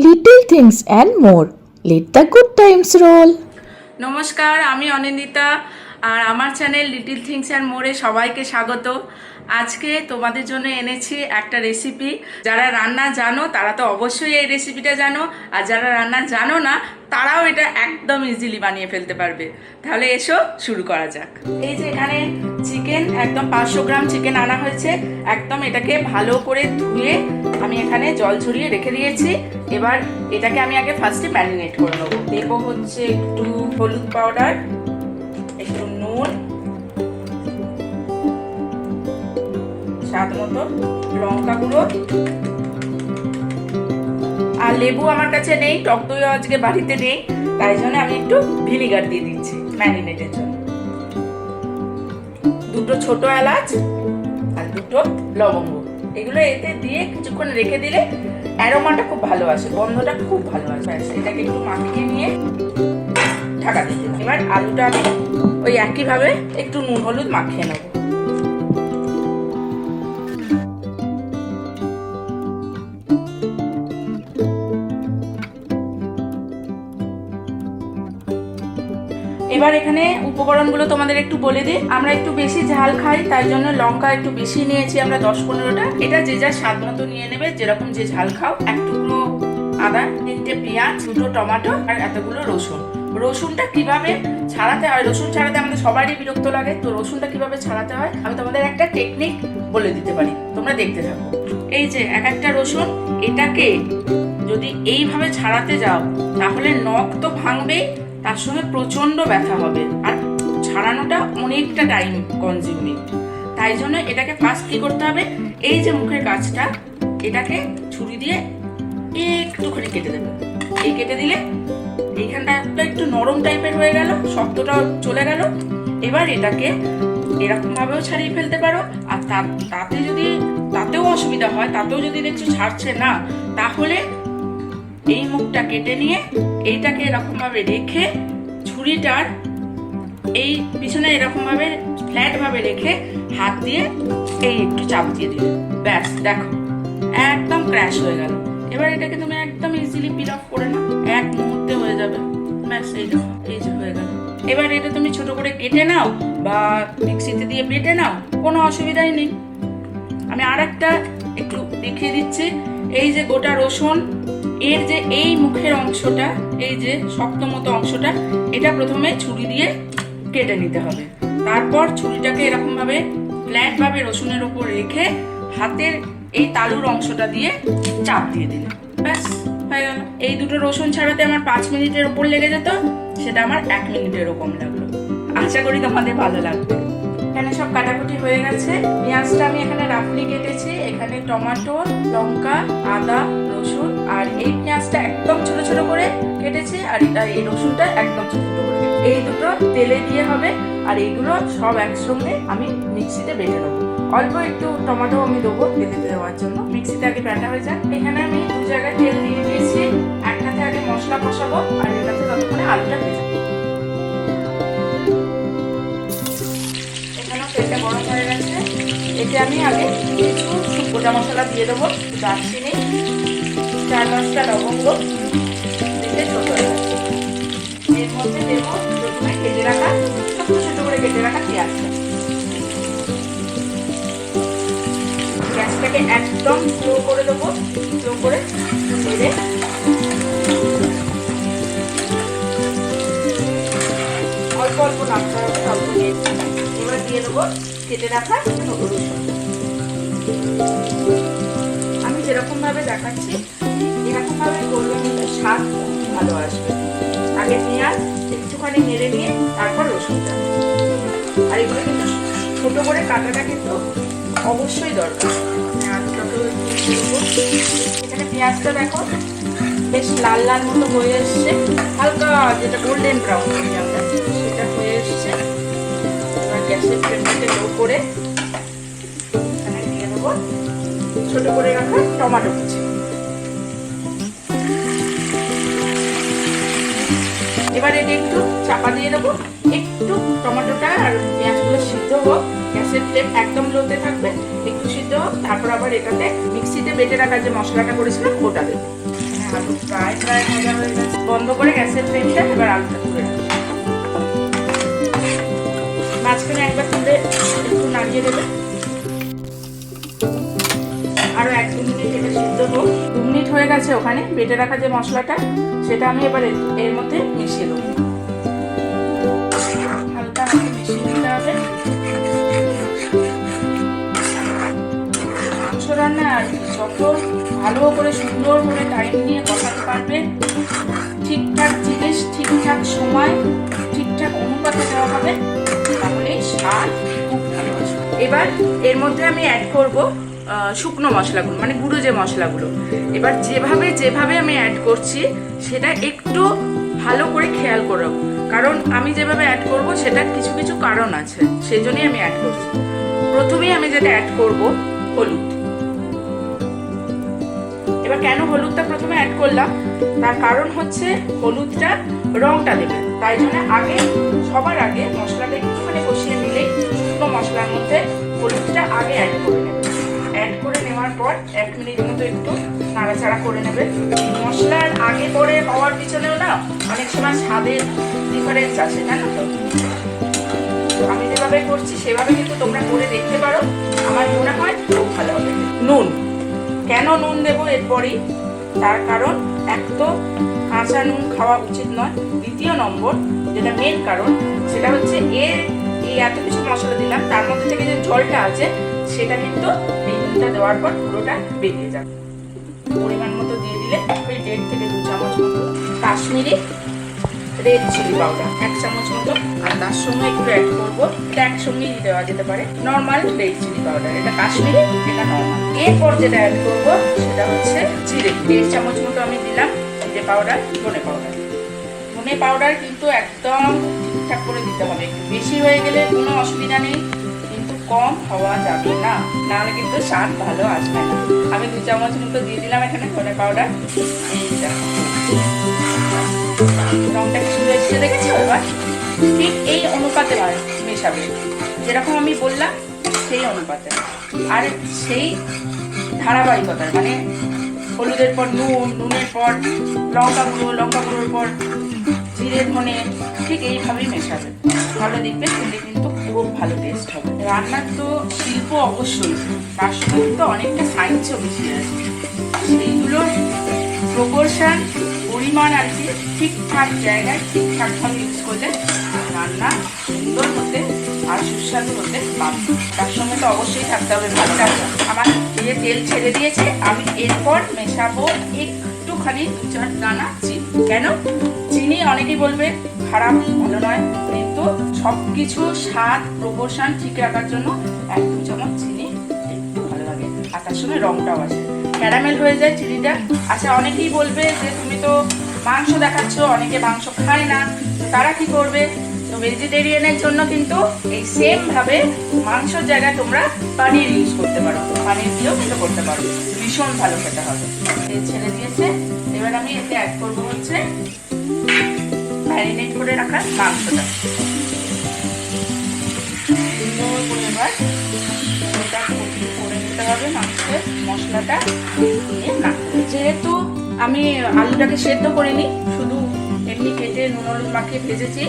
little things and more. Let the good times roll. নমস্কার, আমি অনিন্দিতা আর আমার চ্যানেল লিটল থিংস অ্যান্ড মোরে সবাইকে স্বাগত। আজকে তোমাদের জন্য এনেছি একটা রেসিপি। যারা রান্না জানো তারা তো অবশ্যই এই রেসিপিটা জানো, আর যারা রান্না জানো না তারাও এটা একদম ইজিলি বানিয়ে ফেলতে পারবে। তাহলে এসো শুরু করা যাক। এই যে এখানে চিকেন, একদম 500 গ্রাম চিকেন আনা হয়েছে। একদম এটাকে ভালো করে ধুয়ে আমি এখানে জল ঝরিয়ে রেখে দিয়েছি। এবার এটাকে আমি আগে ফার্স্টে ম্যারিনেট করে নেবো। দেবো হচ্ছে একটু হলুদ পাউডার, একটু নুন, স্বাদ মতো লঙ্কা গুঁড়ো, আর লেবু আমার কাছে নেই, টক দইও আজকে বাড়িতে নেই, তাই জন্য আমি একটু ভিনিগার দিয়ে দিচ্ছি ম্যারিনেটের জন্য। দুটো ছোট এলাচ আর দুটো লবঙ্গ, এগুলো এতে দিয়ে কিছুক্ষণ রেখে দিলে অ্যারোমাটা খুব ভালো আসে, গন্ধটা খুব ভালো আসে। এটাকে একটু মাখিয়ে নিয়ে ঢাকা দিয়ে দিলাম। এবার আলুটা আমি ওই একইভাবে একটু নুন হলুদ মাখিয়ে নেব। এবার এখানে উপকরণগুলো তোমাদের একটু বলে দিই। আমরা একটু বেশি ঝাল খাই, তাই জন্য লঙ্কা একটু বেশি নিয়েছি আমরা, 10-15টা। এটা যে যার স্বাদ মতো নিয়ে নেবে, যেরকম যে ঝাল খাও। এক টুকরো আদা, 3টে পেঁয়াজ, 2টো টমেটো আর এতগুলো রসুন। রসুনটা কিভাবে ছাড়াতে হয়, রসুন ছাড়াতে আমাদের সবারই বিরক্ত লাগে, তো রসুনটা কিভাবে ছাড়াতে হয় আমি তোমাদের একটা টেকনিক বলে দিতে পারি, তোমরা দেখতে থাকো। এই যে এক একটা রসুন, এটাকে যদি এইভাবে ছাড়াতে যাও তাহলে নখ তো ভাঙবেই, তার সঙ্গে প্রচন্ড ব্যথা হবে, আর ছাড়ানোটা অনেকটা টাইম কনজিউমিং। তাই জন্য এটাকে ফার্স্ট কি করতে হবে, এই যে মুখের কাছটা, এটাকে ছুরি দিয়ে একটুখানি কেটে দেবে। এই কেটে দিলে এইখানটা একটু নরম টাইপের হয়ে গেল, শক্তটা চলে গেল। এবার এটাকে এরকম ভাবেও ছাড়িয়ে ফেলতে পারো, আর তাতে যদি তাতেও অসুবিধা হয়, তাতেও যদি দেখছো ছাড়ছে না, তাহলে এই মুখটা কেটে নিয়ে এইটাকে এরকম ভাবে রেখে ছুরিটার এই পিছনে এরকম ভাবে ফ্ল্যাট ভাবে রেখে হাত দিয়ে এই একটু চাপ দিয়ে দিলে, ব্যাস দেখো একদম ক্র্যাশ হয়ে গেল। এবার এটাকে তুমি একদম ইজিলি পিল অফ করে নাও, এক মুহূর্তে হয়ে যাবে, ব্যাস এই যে হয়ে গেল। এবার এটা তুমি ছোট করে কেটে নাও বা মিক্সিতে দিয়ে বেটে নাও, কোনো অসুবিধাই নেই। আমি আর একটা একটু দেখিয়ে দিচ্ছি। এই যে গোটা রসুন, এর যে এই মুখের অংশটা, এই যে শক্ত মতো অংশটা, এটা প্রথমে ছুরি দিয়ে কেটে নিতে হবে। তারপর ছুরিটাকে এরকম ভাবে ফ্ল্যাট ভাবে রসুনের উপর রেখে হাতের এই তালুর অংশটা দিয়ে চাপ দিয়ে দিলে, ব্যাস হয়ে গেল। এই দুটো রসুন ছাড়াতে আমার 5 মিনিটের উপর লেগে যেত, সেটা আমার 1 মিনিটেরও কম লাগলো। আশা করি তোমাদের ভালো লাগবে। এখানে সব কাটাকুটি হয়ে গেছে। পেঁয়াজটা আমি এখানে রাফলি কেটেছি, এখানে টমেটো, লঙ্কা, আদা, রসুন, আর এই পেঁয়াজটা একদম ছোট ছোট করে কেটেছি, আর এই রসুনটা একদম ছোট ছোট করে। এই দুটো তেলে দিয়ে হবে, আর এইগুলো সব একসঙ্গে আমি মিক্সিতে বেটে নেবো। অল্প একটু টমেটো আমি দেবো বেটে দেওয়ার জন্য, মিক্সিতে আগে ব্যাটা হয়ে যায়। এখানে আমি 2 জায়গায় তেল দিয়ে দিয়েছি, একটাতে আগে মশলা কষাবো আর এটাতে ততক্ষণে আলুটা ভেজে। তেলটা গরম হয়ে গেছে, এতে আমি আগে কিছু গোটা মশলা দিয়ে দেবো, দারচিনি, 4-5টা লবঙ্গ, দিতে ছোট এলাচ। এর মধ্যে দেবো প্রথমে কেটে রাখা, ছোট ছোট করে কেটে রাখা পেঁয়াজটা। গ্যাসটাকে একদম স্লো করে দেবো, স্লো করে ছেড়ে অল্প অল্প নাড়তে হবে, অল্প দিয়ে দিয়ে দেবো কেটে রাখা রসুন। আমি যেরকম ভাবে দেখাচ্ছি এরকম ভাবে করলে কিন্তু স্বাদ ভালো আসবে। আগে পেঁয়াজ একটুখানি নেড়ে নিয়ে তারপর রসুনটা, আর এগুলো কিন্তু ছোট করে কাটাটা কিন্তু অবশ্যই দরকার। এখানে পেঁয়াজটা দেখো বেশ লাল লাল মতো হয়ে এসছে, হালকা যেটা গোল্ডেন ব্রাউন করি আমরা, সেটা হয়ে এসছে। গ্যাসের ফ্লেমটাকে লো করে এখানে দিয়ে দেবো ছোট করে রাখা টমেটো কুচি। এবার এটা একটু চাপা দিয়ে দেবো, একটু টমেটোটা আর পেঁয়াজগুলো সিদ্ধ হোক, গ্যাসের ফ্লেম একদম লোতে থাকবে, একটু সিদ্ধ হোক। তারপর আবার এটাতে মিক্সিতে বেটে রাখা যে মশলাটা করেছিলাম ওটা দেবো। আলু প্রায় ভাজা হয়ে গেছে। বন্ধ করে গ্যাসের ফ্লেমটা, এবার আলুটা তুলে রাখবো। মাঝখানে একবার তুলে একটু নাড়িয়ে দেবে। আরো 1-2 মিনিট এটা সিদ্ধ হোক। 2 মিনিট হয়ে গেছে। ওখানে বেটে রাখা যে মশলাটা, সেটা আমি এবার এর মধ্যে মিশিয়ে দেবো। হালকা হালকা মিশিয়ে দিতে হবে। মাংস রান্না আর যত ভালো করে সুন্দর করে টাইম নিয়ে কষাতে পারবে, ঠিকঠাক জিনিস ঠিকঠাক সময় ঠিকঠাক অনুপাতে দেওয়া হবে, তাহলেই স্বাদ খুব ভালো আসবে। এবার এর মধ্যে আমি অ্যাড করব শুকনো মশলাগুলো, মানে গুঁড়ো যে মশলাগুলো। এবার যেভাবে আমি অ্যাড করছি সেটা একটু ভালো করে খেয়াল করো, কারণ আমি যেভাবে অ্যাড করব সেটার কিছু কিছু কারণ আছে, সেই জন্যই আমি অ্যাড করছি। প্রথমেই আমি যেটা অ্যাড করব হলুদ। এবার কেন হলুদটা প্রথমে অ্যাড করলাম, তার কারণ হচ্ছে হলুদটা রংটা দেবে। তাই জন্য সবার আগে মশলাটা একটুখানি কষিয়ে নিলেই শুকনো মশলার মধ্যে হলুদটা আগে অ্যাড করে নেবে। অ্যাড করে নেওয়ার পর 1 মিনিট মতো একটু নাড়াচাড়া করে নেবে। মশলার আগে পরে হওয়ার পিছনেও না অনেক সময় স্বাদের ডিফারেন্স আছে, জানো তো। আমি যেভাবে করছি সেভাবে কিন্তু তোমরা করে দেখতে পারো, আমার মনে হয় খুব ভালো হবে। নুন, কেন নুন দেবো এরপরই, তার কারণ এক তো কাঁচা নুন খাওয়া উচিত নয়, দ্বিতীয় নম্বর যেটা মেন কারণ সেটা হচ্ছে এই এত কিছু মশলা দিলাম, তার মধ্যে থেকে যে জলটা আছে সেটা কিন্তু এই নুনটা দেওয়ার পর পুরোটা বেরিয়ে যাবে। পরিমাণ মতো দিয়ে দিলে ওই 1.5 থেকে 2 চামচ মতো কাশ্মীরি রেড চিলি পাউডার 1 চামচ মতো, আর তার সঙ্গে একটু অ্যাড করবো, এটা একসঙ্গেই দেওয়া যেতে পারে, নর্মাল রেড চিলি পাউডার। এটা কাশ্মীরি, এটা নর্মাল। এরপর যেটা অ্যাড করবো সেটা হচ্ছে জিরে 1.5 চামচ মতো আমি দিলাম জিরে পাউডার, ধনে পাউডার। ধনে পাউডার কিন্তু একদম ঠিকঠাক করে দিতে হবে, একটু বেশি হয়ে গেলে কোনো অসুবিধা নেই, কিন্তু কম হওয়া যাবে না, নাহলে কিন্তু স্বাদ ভালো আসবে না। আমি 2 চামচ মতো দিয়ে দিলাম এখানে ধনে পাউডার। এইটা রংটা কি সুন্দর এসে দেখেছো। এবার ঠিক এই অনুপাতে মেশাবে, যেরকম আমি বললাম সেই অনুপাতে, আর সেই ধারাবাহিকতায়, মানে হলুদের পর নুন, নুনের পর লঙ্কা গুঁড়ো, লঙ্কা গুঁড়োর পর জিরে ধনে, ঠিক এইভাবেই মেশাবে। ভালো দেখবে, খেলে কিন্তু খুব ভালো টেস্ট হবে। রান্নার তো শিল্প অবশ্যই, তার সঙ্গে কিন্তু অনেকটা সায়েন্সও মিশিয়ে আছে। সেইগুলোর প্রপোর্শন, পরিমাণ আর কি ঠিকঠাক জায়গায় ঠিকঠাকভাবে ইউজ করলে রান্না সুন্দর হতে আর সুস্বাদু হতে পারবে। তার সঙ্গে তো অবশ্যই থাকতে হবে ভাতটা। আমার যে তেল ছেড়ে দিয়েছে, আমি এরপর মেশাবো একটুখানি 2-4 দানা চিনি। কেন চিনি অনেকেই বলবে খারাপ, ভালো নয়, কিন্তু সবকিছু স্বাদ প্রপোর্শন ঠিক রাখার জন্য 1-2 চামচ চিনি একটু ভালো লাগে, আর তার সঙ্গে রংটাও আসে, ক্যারামেল হয়ে যায় চিনিটা। আচ্ছা, অনেকেই বলবে যে তুমি তো মাংস দেখাচ্ছ, অনেকে মাংস খায় না, তারা কি করবে? তো ভেজিটেরিয়ানের জন্য কিন্তু এই সেম ভাবে মাংসের জায়গায় তোমরা পানির ইউজ করতে পারো, পানির দিয়েও কিন্তু করতে পারো, ভীষণ ভালো খেতে হবে। তেল ছেড়ে দিয়েছে, এবার আমি এতে অ্যাড করবো হচ্ছে ম্যারিনেট করে রাখা মাংসটা। সুন্দর করে এবার এটা করে নিতে হবে মাংসের মশলাটা দিয়ে না। যেহেতু আমি আলুটাকে সেদ্ধ করিনি, শুধু এমনি কেটে নুন হলুদ মাখিয়ে ভেজেছি,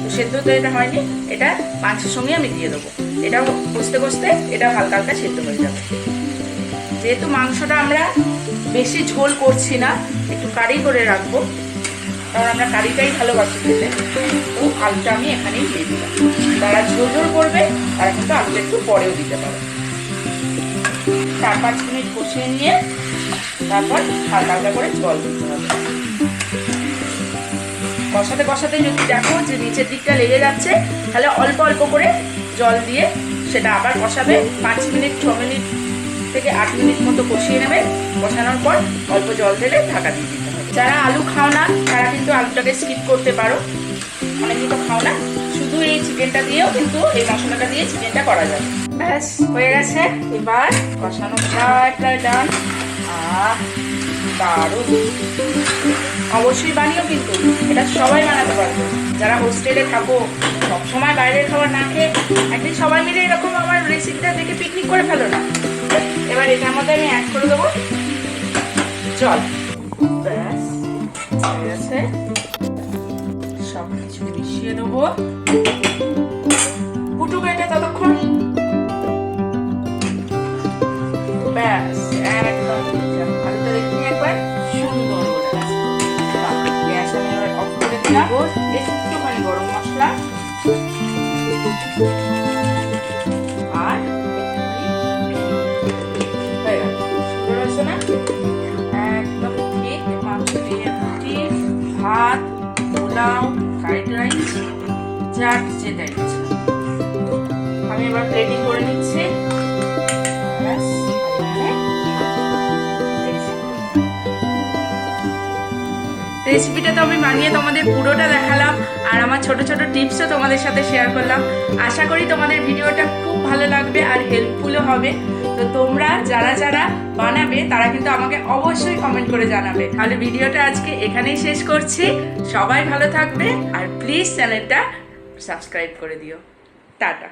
তো সেদ্ধ তো এটা হয়নি, এটা মাংসের সঙ্গে আমি দিয়ে দেবো। এটাও কষতে কষতে এটাও হালকা হালকা সেদ্ধ হয়ে যাবে। যেহেতু মাংসটা আমরা বেশি ঝোল করছি না, একটু কারি করে রাখবো, কারণ আমরা কারিটাই ভালোবাসি খেতে, তো আলুটা আমি এখানেই দিয়ে দিলাম। যারা ঝোল ঝোল করবে তারা কিন্তু আলুটা একটু পরেও দিতে পারে। 4-5 মিনিট কষিয়ে নিয়ে তারপর হালকা হালকা করে জল দিতে হবে। কষাতে কষাতে যদি দেখো যে নিচের দিকটা লেগে যাচ্ছে, তাহলে অল্প অল্প করে জল দিয়ে সেটা আবার কষাবে। 5 মিনিট 6 মিনিট থেকে 8 মিনিট মতো কষিয়ে নেবে। কষানোর পর অল্প জল দিলে ঢাকা দিয়ে দিতে হবে। যারা আলু খাও না তারা কিন্তু আলুটাকে স্কিপ করতে পারো, অনেকেই তো খাও না, শুধু এই চিকেনটা দিয়েও কিন্তু এই মশলাটা দিয়ে চিকেনটা করা যাবে। ব্যাস হয়ে গেছে, এবার কষানো প্রায় প্রায় ডান। দারুণ, অবশ্যই বানিও, কিন্তু এটা সবাই বানাতে পারবে। যারা হোস্টেলে থাকো, সবসময় বাইরের খাবার না খেয়ে একদিন সবাই মিলে এরকম আমার রেসিপিটা দেখে পিকনিক করে ফেলো না। এবার এটার মধ্যে আমি অ্যাড করে দেবো জল। ব্যাস বসিয়ে দেবো, ফুটুক এটা ততক্ষণ। ব্যাস একদম আলুটা দেখি একবার, সুন্দর হয়ে গেছে। গ্যাস আমি এবার অফ করে দিলাম। একটুখানি গরম মশলা আর হয়ে গেল। সুন্দর হয়েছে না? একদম ঠিক মাংস দিয়ে রুটি, ভাত, পোলাও, ফ্রাইড রাইস, যার যেটা ইচ্ছে। আমি এবার প্লেটিং করে নিচ্ছি। রেসিপিটা তো আমি বানিয়ে তোমাদের পুরোটা দেখালাম, আর আমার ছোট ছোট টিপসও তোমাদের সাথে শেয়ার করলাম। আশা করি তোমাদের ভিডিওটা খুব ভালো লাগবে আর হেল্পফুলও হবে। তো তোমরা যারা যারা বানাবে তারা কিন্তু আমাকে অবশ্যই কমেন্ট করে জানাবে। তাহলে ভিডিওটা আজকে এখানেই শেষ করছি। সবাই ভালো থাকবে আর প্লিজ চ্যানেলটা সাবস্ক্রাইব করে দিও। টাটা।